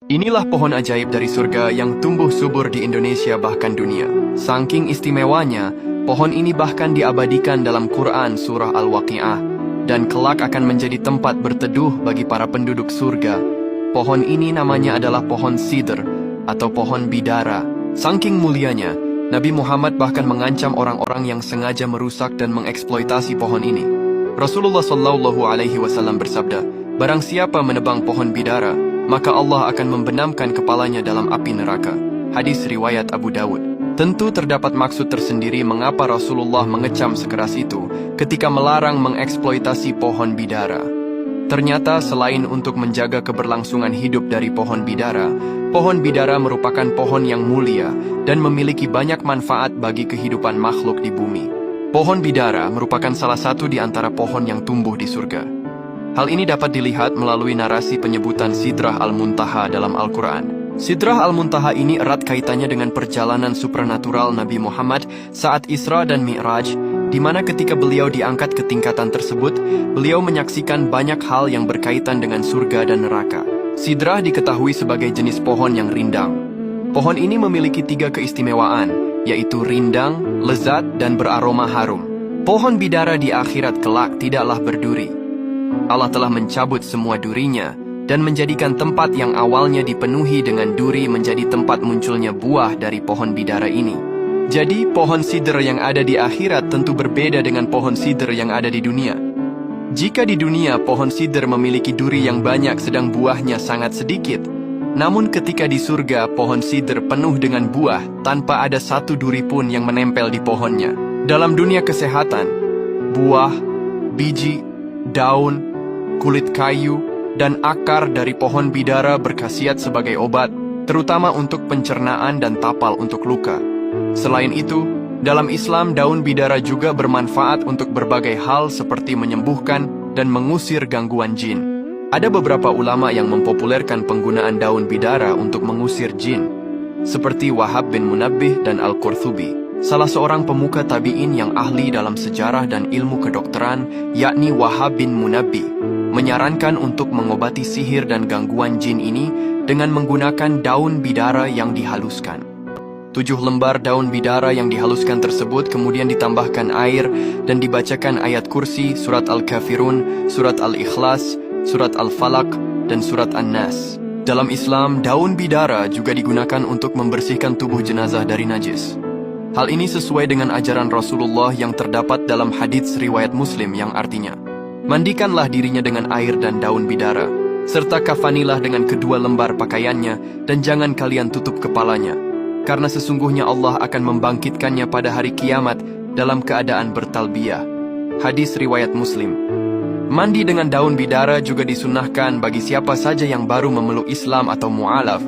Inilah pohon ajaib dari surga yang tumbuh subur di Indonesia bahkan dunia. Saking istimewanya, pohon ini bahkan diabadikan dalam Quran surah Al-Waqi'ah dan kelak akan menjadi tempat berteduh bagi para penduduk surga. Pohon ini namanya adalah pohon sidr atau pohon bidara. Saking mulianya, Nabi Muhammad bahkan mengancam orang-orang yang sengaja merusak dan mengeksploitasi pohon ini. Rasulullah SAW bersabda, "Barang siapa menebang pohon bidara, maka Allah akan membenamkan kepalanya dalam api neraka." Hadis riwayat Abu Dawud. Tentu terdapat maksud tersendiri mengapa Rasulullah mengecam sekeras itu ketika melarang mengeksploitasi pohon bidara. Ternyata selain untuk menjaga keberlangsungan hidup dari pohon bidara merupakan pohon yang mulia dan memiliki banyak manfaat bagi kehidupan makhluk di bumi. Pohon bidara merupakan salah satu di antara pohon yang tumbuh di surga. Hal ini dapat dilihat melalui narasi penyebutan Sidrah Al-Muntaha dalam Al-Quran. Sidrah Al-Muntaha ini erat kaitannya dengan perjalanan supranatural Nabi Muhammad saat Isra dan Mi'raj, di mana ketika beliau diangkat ke tingkatan tersebut, beliau menyaksikan banyak hal yang berkaitan dengan surga dan neraka. Sidrah diketahui sebagai jenis pohon yang rindang. Pohon ini memiliki 3 keistimewaan, yaitu rindang, lezat, dan beraroma harum. Pohon bidara di akhirat kelak tidaklah berduri. Allah telah mencabut semua durinya dan menjadikan tempat yang awalnya dipenuhi dengan duri menjadi tempat munculnya buah dari pohon bidara ini. Jadi, pohon sidr yang ada di akhirat tentu berbeda dengan pohon sidr yang ada di dunia. Jika di dunia pohon sidr memiliki duri yang banyak sedang buahnya sangat sedikit, namun ketika di surga pohon sidr penuh dengan buah tanpa ada satu duri pun yang menempel di pohonnya. Dalam dunia kesehatan, buah, biji, daun, kulit kayu, dan akar dari pohon bidara berkhasiat sebagai obat, terutama untuk pencernaan dan tapal untuk luka. Selain itu, dalam Islam daun bidara juga bermanfaat untuk berbagai hal seperti menyembuhkan dan mengusir gangguan jin. Ada beberapa ulama yang mempopulerkan penggunaan daun bidara untuk mengusir jin, seperti Wahab bin Munabbih dan Al-Qurtubi. Salah seorang pemuka tabi'in yang ahli dalam sejarah dan ilmu kedokteran, yakni Wahab bin Munabbih, menyarankan untuk mengobati sihir dan gangguan jin ini dengan menggunakan daun bidara yang dihaluskan. 7 lembar daun bidara yang dihaluskan tersebut kemudian ditambahkan air dan dibacakan ayat kursi, surat Al-Kafirun, surat Al-Ikhlas, surat Al-Falaq, dan surat An-Nas. Dalam Islam, daun bidara juga digunakan untuk membersihkan tubuh jenazah dari najis. Hal ini sesuai dengan ajaran Rasulullah yang terdapat dalam hadits riwayat Muslim yang artinya, "Mandikanlah dirinya dengan air dan daun bidara, serta kafanilah dengan kedua lembar pakaiannya, dan jangan kalian tutup kepalanya, karena sesungguhnya Allah akan membangkitkannya pada hari kiamat dalam keadaan bertalbiyah." Hadis riwayat Muslim. Mandi dengan daun bidara juga disunnahkan bagi siapa saja yang baru memeluk Islam atau mu'alaf.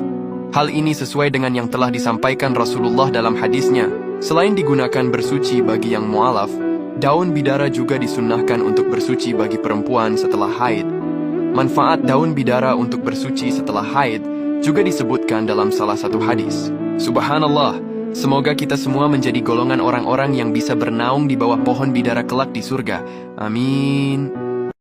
Hal ini sesuai dengan yang telah disampaikan Rasulullah dalam hadisnya. Selain digunakan bersuci bagi yang mu'alaf, daun bidara juga disunnahkan untuk bersuci bagi perempuan setelah haid. Manfaat daun bidara untuk bersuci setelah haid juga disebutkan dalam salah satu hadis. Subhanallah, semoga kita semua menjadi golongan orang-orang yang bisa bernaung di bawah pohon bidara kelak di surga. Amin.